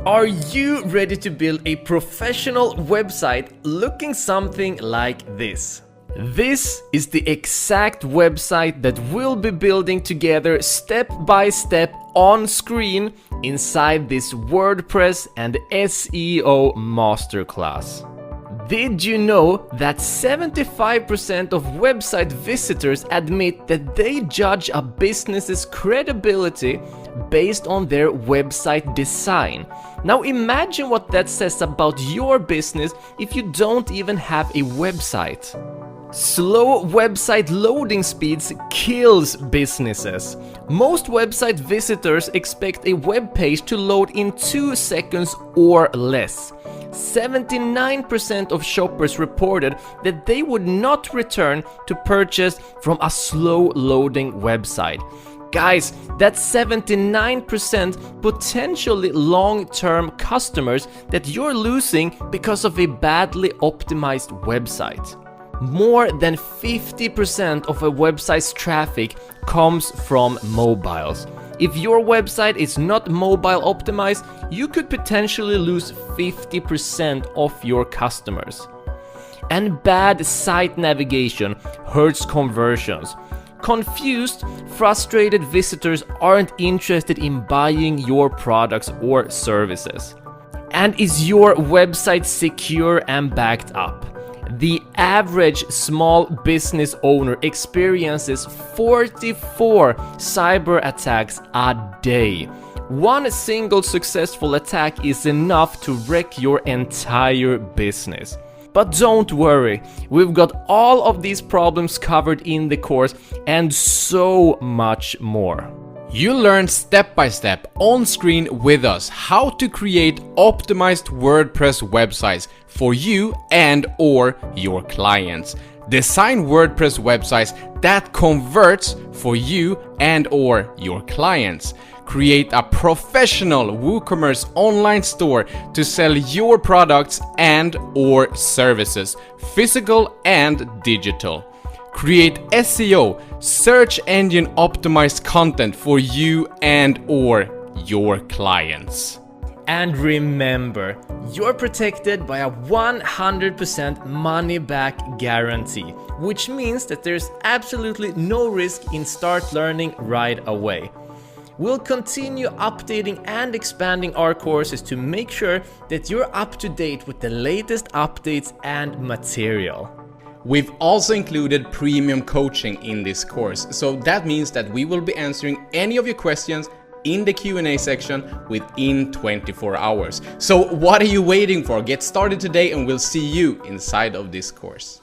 Are you ready to build a professional website looking something like this? This is the exact website that we'll be building together step by step on screen inside this WordPress and SEO masterclass. Did you know that 75% of website visitors admit that they judge a business's credibility based on their website design? Now imagine what that says about your business if you don't even have a website. Slow website loading speeds kills businesses. Most website visitors expect a web page to load in 2 seconds or less. 79% of shoppers reported that they would not return to purchase from a slow loading website. Guys, that's 79% potentially long-term customers that you're losing because of a badly optimized website. More than 50% of a website's traffic comes from mobiles. If your website is not mobile optimized, you could potentially lose 50% of your customers. And bad site navigation hurts conversions. Confused, frustrated visitors aren't interested in buying your products or services. And is your website secure and backed up? The average small business owner experiences 44 cyber attacks a day. One single successful attack is enough to wreck your entire business. But don't worry, we've got all of these problems covered in the course and so much more. You learn step by step on screen with us how to create optimized WordPress websites for you and or your clients. Design WordPress websites that converts for you and or your clients. Create a professional WooCommerce online store to sell your products and or services, physical and digital. Create SEO, search engine optimized content for you and or your clients. And remember, you're protected by a 100% money back guarantee, which means that there's absolutely no risk in start learning right away. We'll continue updating and expanding our courses to make sure that you're up to date with the latest updates and material. We've also included premium coaching in this course, so that means that we will be answering any of your questions in the Q&A section within 24 hours. So what are you waiting for? Get started today and we'll see you inside of this course.